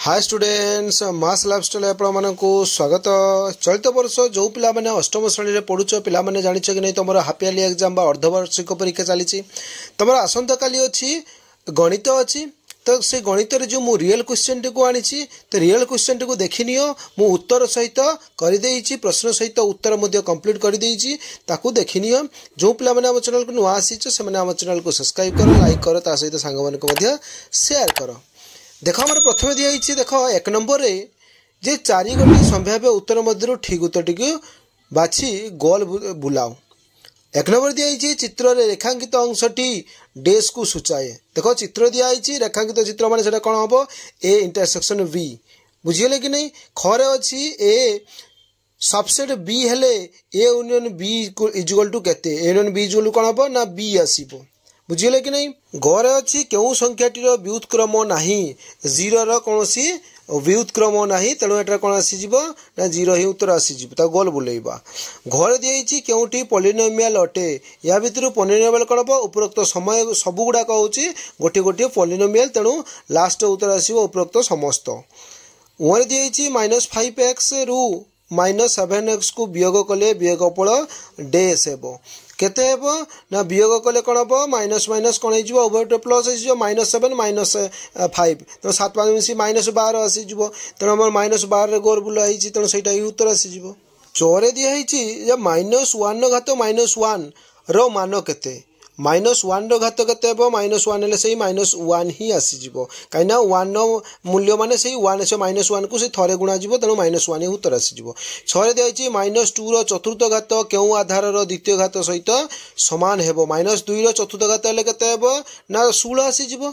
Hi students मास lifestyle आपको स्वागत। चलित वर्ष जो पिला माने अष्टम श्रेणी में पढ़ुच पिला माने जानिछ कि नहीं तुम हाफ इयरली एग्जाम अर्धवार्षिक परीक्षा चली तुम आसंता काली अच्छी गणित अच्छी तो से गणित जो मु रियल क्वेश्चन टी को आनी तो रियल क्वेश्चन टी को देखी नियो मु उत्तर सहित कर प्रश्न सहित उत्तर कंप्लीट कर देखी नियो। जो पिला माने आम चैनल को नुआ आसी से आम चैनल को सब्सक्राइब कर लाइक कर ता सहित सांग मानक शेयर कर। देख आम प्रथम दिखाई देख एक नंबर रे जे चारि गोटी संभाव्य उत्तर मध्य ठीक उत्तर टी बाछी गोल बुलाओ। एक नंबर दिखाई चित्र रे रेखांकित अंशटी डेस को सूचाए। देख चित्र दिखाई रेखांकित चित्र माने कौन हम ए इंटरसेक्शन बी बुझीगले कि नहीं। खरे अच्छी ए सबसेट बी हेले A union B equal to केते ए यूनियन बी इजुअल कौन हम ना बी आसीबो बुझीगले कि नहीं। घरे अच्छी क्यों संख्याटीर व्युत्क्रम नाही जीरो कौन व्युत्क्रम नाही तेणु एटा कौन आसीजिवो ना जीरो ही उत्तर आसीजिवो ता गोल बुलेइबा। घरे दिएछि केउटी पॉलिनोमियल अटे या भितर पॉलिनोमियल कौन हम उपरोक्त समय सब गुड़ाक होची गोटे गोटे पॉलिनोमियल तेणु लास्ट उत्तर आसीबो उपरोक्त समस्त। ओरे दिएछि -5x रु -7x को वियोग कले वियोगफल डेस हेबो केते हेबो ना वियोग कले कौन हम माइनस माइनस कौन हो उभय प्लस हो -7 -5 तो 7 5 मिसी -12 आसीजिवो तेणु आम -12 गोल बुला तेणु से उत्तर आसीजिवो। चौरे दिखाई -1 घात -1 रो मान केते -1 रो घात केते हेबो -1 हेले से -1 ही आसीजिवो कहीं 1 मूल्य माने से 1 से -1 को से थरे गुणा जीवो तेणु -1 ही उत्तर आसीजिवो। 6 दिखाई -2 रो चतुर्थ घात केउ आधार रो द्वितीय घात सहित समान हेबो -2 रो चतुर्थ घात हेले केते हेबो ना 16 आसीजिवो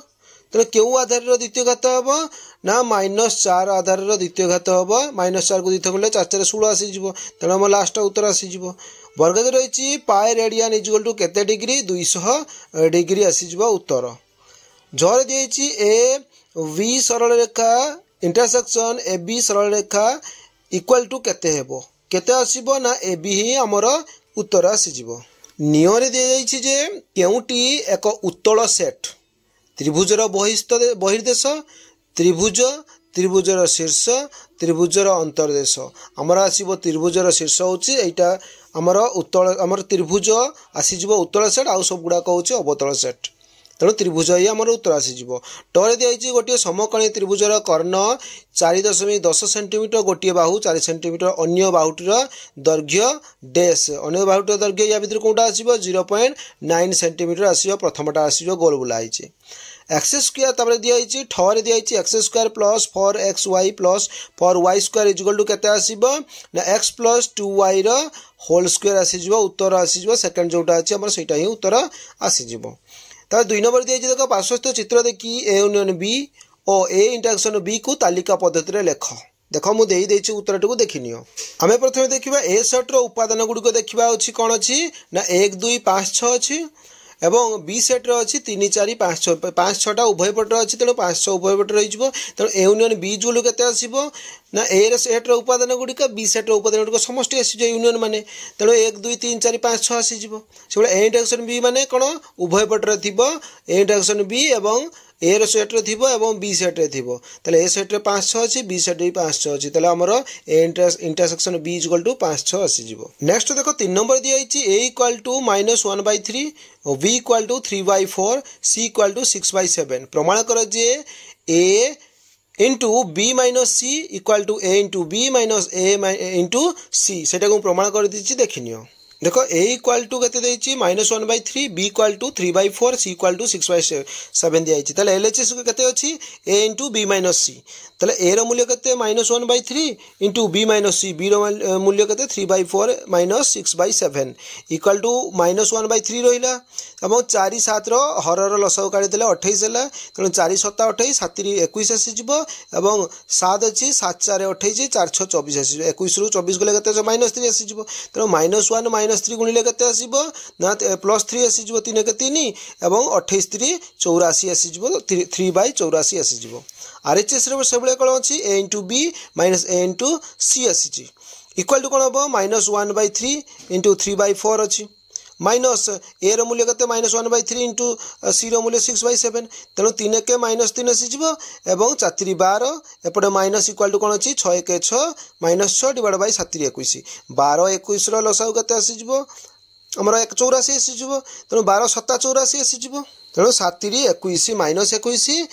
तेणु केउ आधार रो द्वितीय घात हेबो ना -4 आधार रो द्वितीय घात हेबो -4 को द्वितीय गुणिले 4 4 16 आसीजिवो तेणु हम लास्ट उत्तर आसीजिवो। वर्ग रही पाए रेडियन इजुअल टू केते डिग्री 200 डिग्री आसीजिवो उत्तर। जर दिएछि ए बी सरल रेखा इंटरसेक्शन ए बी सरल रेखा इक्वल टू केते हेबो केते आसीबो ना ए बी ही हमर उत्तर आसीजिवो। नियरे दिया जाइछि जे केउटी एक उत्तल सेट त्रिभुजर बहिर्देश त्रिभुज त्रिभुजर शीर्ष त्रिभुजर अंतर्देश आमर आसीबो त्रिभुजर शीर्ष होची एटा आमर उत्तल आमर त्रिभुज आसीजिवो उत्तल सेट आउ सब गुडा होची अवतल सेट तेणु त्रिभुज ही आमर उत्तर आसीजिवो। टरे दियाइछि गोटे समकोणी त्रिभुजर कर्ण 4.10 सेंटीमीटर गोटे बाहु 4 सेंटीमीटर अन्य बाहुटीर दैर्घ्य डेस अन्य बाहुटीर दैर्घ्य या भितर कोटा आसीबो 0.9 सेंटीमीटर आसीबो प्रथमटा आसीबो गोल बुलाइछि। एक्स स्क्वायर तापर दियाइछि ठरे दियाइछि x square plus 4xy plus 4y square equal to केते आसीबो ना x प्लस 2y रो होल स्क्वायर आसीजिवो उत्तर आसीजिवो सेकंड जोटा अछि हमर सेटा ही उत्तर आसीजिवो। ता 2 नंबर दियाइछि देखो पार्श्वस्थ चित्र देखि ए यूनियन बी ओ ए इंटरसेक्शन बी को तालिका पद्धति रे लेख। देखो मु देई देछि उत्तर टको देखिनियो। आमे प्रथमे देखिबा ए सेट रो उपादान गुडी को देखिबा अछि कोन अछि ना 1 2 5 6 अछि एवं बी सेट रे अछि 3 4 5 6 5 6टा उभय पट अछि तेणु 5 6 उभय पट रहि जिवो तेणु ए यूनियन बी जुल केते आसीबो ना ए रे सेट रे उपादान गुडी का बी सेट रे उपादान गुडी को समष्टि आसी जे यूनियन माने तेणु 1 2 3 4 5 6 आसी जिवो सेबे ए इंटरसेक्शन बी माने कोन उभय पट रे थिबो ए इंटरसेक्शन बी एवं ए रो सेट रे थिबो एवं बी सेट रे थिबो तले ए सेट रे 5 6 अछि बी सेट रे 5 6 अछि तले हमरो A intersection B equal to 5 6 आसी जिवो। नेक्स्ट देखो 3 नंबर दियाइछि a इक्वल टू -1/3 और b equal to 3/4 c equal to 6/7 प्रमाण कर जे a into B minus C equal to A into B minus A into C सेटा को प्रमाण कर दिछि देखिनियो। देखो a इक्वल टू केते देछि -1/3 b equal to 3/4 c equal to 6/7 दियाइछि तले एलएचएस को केते अछि a into b minus C तले a रो मूल्य केते -1/3 into b minus C b रो मूल्य केते 3/4 माइनस 6/7 इक्वल टू -1/3 रहिला एवं 4 7 रो हरर लसाउ काढी देले 28 हैला तेणु 4 7 28 7 21 आसी जिवो एवं 7 अछि 7 4 28 4 6 24 आसी 21 रु 24 गले केते -3 आसी जिवो तेणु -1 -3 गुणिले केते आसीबो ना +3 आसी जिवो 3 के 3 एवं 28 3 84 आसी जिवो 3/84 आसी जिवो। आरएचएस रे सेबले कोन अछि a into b minus a into c आसी छि इक्वल टू कोन हबो -1/3 इंटू 3/4 अछि माइनस ए रो मूल्य केते -1/3 इंटू सी रो मूल्य 6/7 तेणु 3 के -3 आसीଯିव एवं 4 12 एपटे माइनस इक्वल टू कौन अच्छी 6 के 6 -6 डिवाइड बाय 7 21 12 21 रो लसागु केते आसीजिव हमर 84 आसीजिव तेणु 12 7 84 आसीजिव तेणु 7 21 -21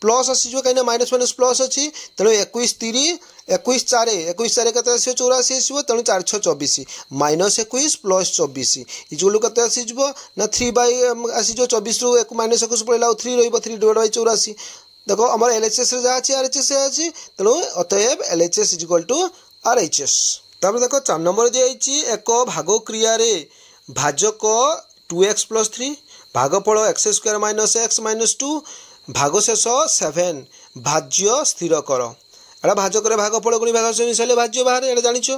प्लस आसीजिव कहीं माइनस माइनस प्लस अच्छी तेणु 21 3 21 4 21 4 केते आसीव 84 आसीव तेणु 4 6 24 -21 प्लस 24 इजुलु केते आसीजिव ना 3 बाय आसीजिव 24 रु माइनस 21 पळेला 3 रहिबो 3 डिवाइड बाय 84 देखो हमर एलएचएस रे जा अछि आरएचएस अछि तेणु अतएव एलएचएस इक्वल टू आरएचएस तापर देखो 4 नंबर दियाइछि एक भाग क्रिया रे भाजक 2x + 3 भागफल x² - x - 2 भागशेष 7 भाज्य स्थिर कर एटा भाजक भागफल गुणी भागशेष मिसाइले भाज्य बाहर एटा जानिछो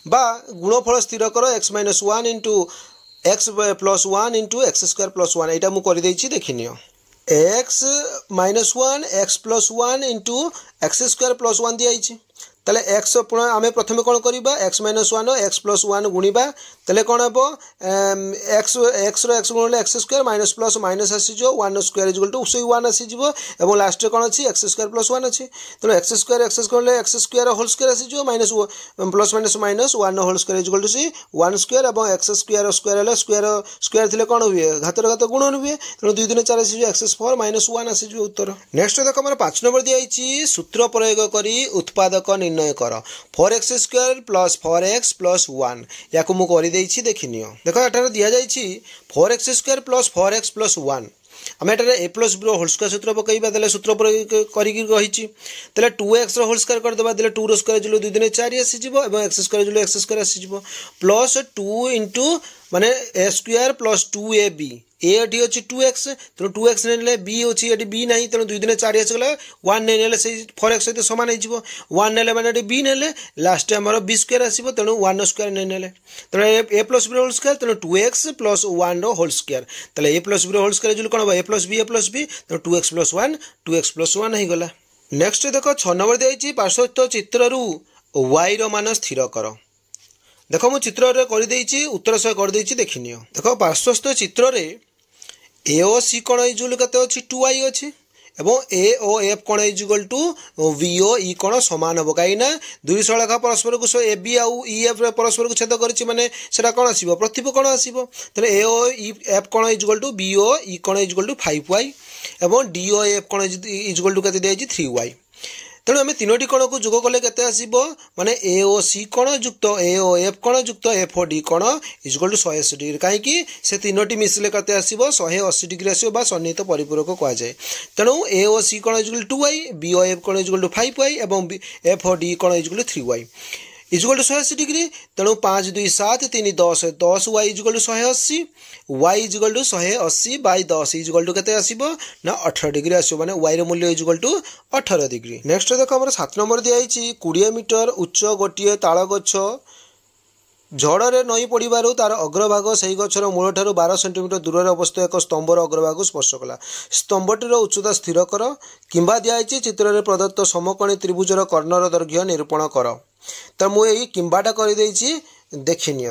बा गुणफल स्थिर कर x - 1 into x + 1 into x² + 1 एटा मु करि दैछि देखिनियो x - 1 x + 1 इंटू x² + 1 दियाइछि ताले x आम प्रथम कौन करवा x - 1 x + 1 गुणा ताले कौन हम x x गुण x² माइनस प्लस माइनस आसीज 1² इक्वल टू 1 आसीज और लास्ट कौन अच्छी x² + 1 अच्छी तेणु x² x² होल स्क्वायर आसीज minus plus minus minus 1 whole square equal to C 1² और x² स्क्वायर स्क्वायर थे कौन हुए घातर घात गुणन हुए तेणु 2 3 4 आसीज x4 - 1 आसीज उत्तर नेक्स्ट देख आम 5 नंबर दिखाई सूत्र प्रयोग करी उत्पादक निर्णय कर 4x² + 4x + 1 या मुझे देखनी देख एटार दि जाइए 4x² + 4x + 1 आम एटार a + b होल स्क्वायर सूत्र पकईबा देले सूत्र प्रयोग करी रही 2x होल स्क्वायर करदेबा देले 2 रो स्क्वायर जुलो 2 3 4 आसीजिवो एवं x² जुलो x² आसीजिवो प्लस 2 इंटू माने a² + 2ab ए एटी अच्छी 2x तेणु 2x ने बी अच्छी ये बी ना तेणु 2 3 4 आसगला 1 ने से 4x सहित सामान हो 1 ने मैंने बी ने लास्ट आम b² आसो तेणु 1² ने तेणु a + b होल स्क्वायर तेणु 2x + 1 होल स्क्वायर तेल a + b होल स्क्वायर जो कौन हम a + b तेणु 2x + 1 2x + 1 हो गला नेक्स्ट देख 6 नंबर दिखाई पार्श्वस्थ चित्रु y रो मान स्थिर कर देख मु चित्र कर उत्तर सह कर देखनी देख पार्श्वस्थ चित्र ए ओ सी कौन इजुल के अच्छी 2y अच्छी एवं ए ओ एफ कौन इजुगल टू वी ओ ई कौन सामान हम कहीं दुई सड़खा परस्पर को ए बी आउ ई एफ परस्पर को छेद कर कौन आसो प्रतिप कौन आसो तेरे ए ओ ई एफ कौन इजुगल टू बी ओ ई कौन इजुगल टू 5y एवं डी ओ एफ कौन इजुगल टू के 3y तेणु आम 3टी कण को जोग कले केते आसीबो माने ए ओ सी कण युक्त ए ओ एफ कण युक्त एफ ओ डी कण इक्वल टू 180 डिग्री कहीं से 3टी मिसले केते आसीबो 180 डिग्री आसीबो बा सन्निहित परिपूरक कह जाए तेणु ए ओ सी कण equal to 2y B O F कण इक्वल टू 5y एवं एफ ओ डी कण equal to 3y equal to 180 degree तेणु 5 2 7 3 10 10y equal to 180 y equal to 180 by 10 equal to केते आसीबो ना 18 डिग्री आसीबो माने y रो मूल्य इक्वल टू 18 डिग्री नेक्स्ट देखो हमर 7 नंबर दिया आइछि 20 मीटर उच्च गोटिए ताଳ गछ झड़े नई पड़ू तार अग्रभाग से गचर मूल ठार 12 सेंटीमीटर दूर अवस्थित एक स्तंभर अग्रभाग स्पर्श कला स्तंभटीर उच्चता स्थिर कर किंबा दिखाई चित्र में प्रदत्त समकोणी त्रिभुजर कर्णर दैर्घ्य निरूपण कर तो मुझे किंबाटा कर देखनी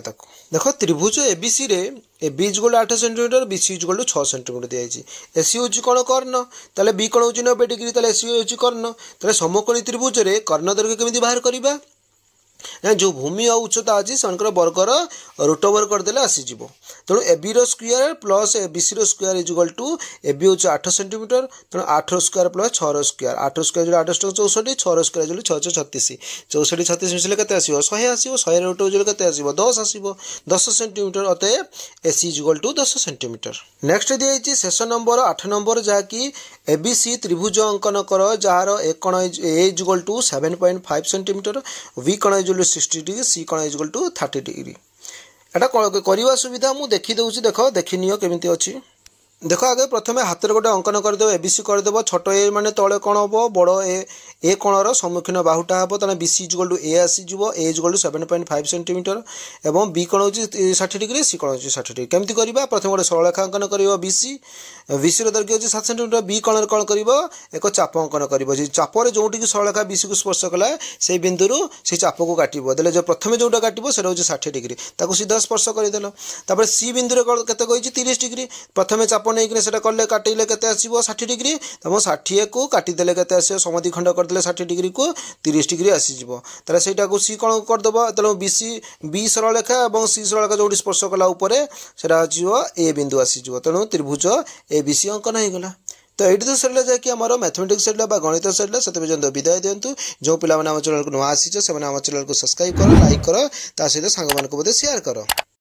देख त्रिभुज एबीसी रे A B equal 8 centimetre B C equal 6 centimetre दिखाई एसी हूँ कौन कर्ण ताले बी कौन हो 90 डिग्री ताले एसी हूँ कर्ण ताले समकोणी त्रिभुज रे कर्ण दैर्घ्य केमिति बाहर करबा जो भूमि और उच्चता अच्छी से वर्गर रूट ओवर करदे आसीज तेणु A B square plus A B C square equal to A B हूँ 8 सेंटीमीटर तेणु 8 square plus 6 square 8 square 8 64 6 square 6 36 64 36 मिसले के 100 आसो 100 रूट ओवर के 10 आसो 10 सेंटीमीटर अतएव ए सी इक्वल टू 10 सेंटीमीटर नेक्स्ट दिखाई शेष नंबर 8 नंबर जहाँकि ए बी सी त्रिभुज अंकन कर जार एक कण ए इक्वल टू 7.5 सेंटीमीटर बी कण 60 डिग्री सी कण इक्वल टू 30 डिग्री एटा करवा सुविधा मुझे देखी दूसरी देख देखनी केमी अच्छी देख आगे प्रथम हाथ गोटे अंकन करदेव एबीसी करदेव छोट ए माने तले कौन हम बड़ ए ए कोणर सम्मुखीन बाहुटा हे तेना BC इक्वल टू ए आसीज ए इक्वल टू 7.5 सेंटीमीटर एवं बी कोण होची 60 डिग्री सी कोण होची 60 डिग्री केमती करबा प्रथम गोटे सरल रेखांकन करिवो BC रो दैर्घ्य होची 7 सेंटीमीटर बी कोण कोन करिवो एक चाप अंकन करिवो जे चाप रे जोंटी की सरल रेखा BC को स्पर्श कला से बिंदु रु से चाप को काटिबो देले जो प्रथम जोटा काटिबो सेरा होची 60 डिग्री ताको सीधा स्पर्श करि देलो तापर सी बिंदु रे केते कहैछि 30 डिग्री प्रथम चाप नै कि सेटा करले काटिले केते आसीबो 60 डिग्री तम 60 को काटि देले केते आसीबो समधि खंड कर देले 60 डिग्री को 30 डिग्री आसीजिवो ताले सेटा को सी कोन कर दबो तले BC बी सरल रेखा एवं सी सरल रेखा जोटी स्पर्श कला ऊपर सेटा आसीजिवो ए बिंदु आसीजिवो तेणु त्रिभुज ABC अंकन हो गला। तो ये तो सर जाकि आम मैथमेटिक्स सर गणित सर से विदाय दिंतु जो पिला आम चैनल को नुआ आसी से आम चैनल को सब्सक्राइब कर लाइक कर सहित सांग मान शेयर कर।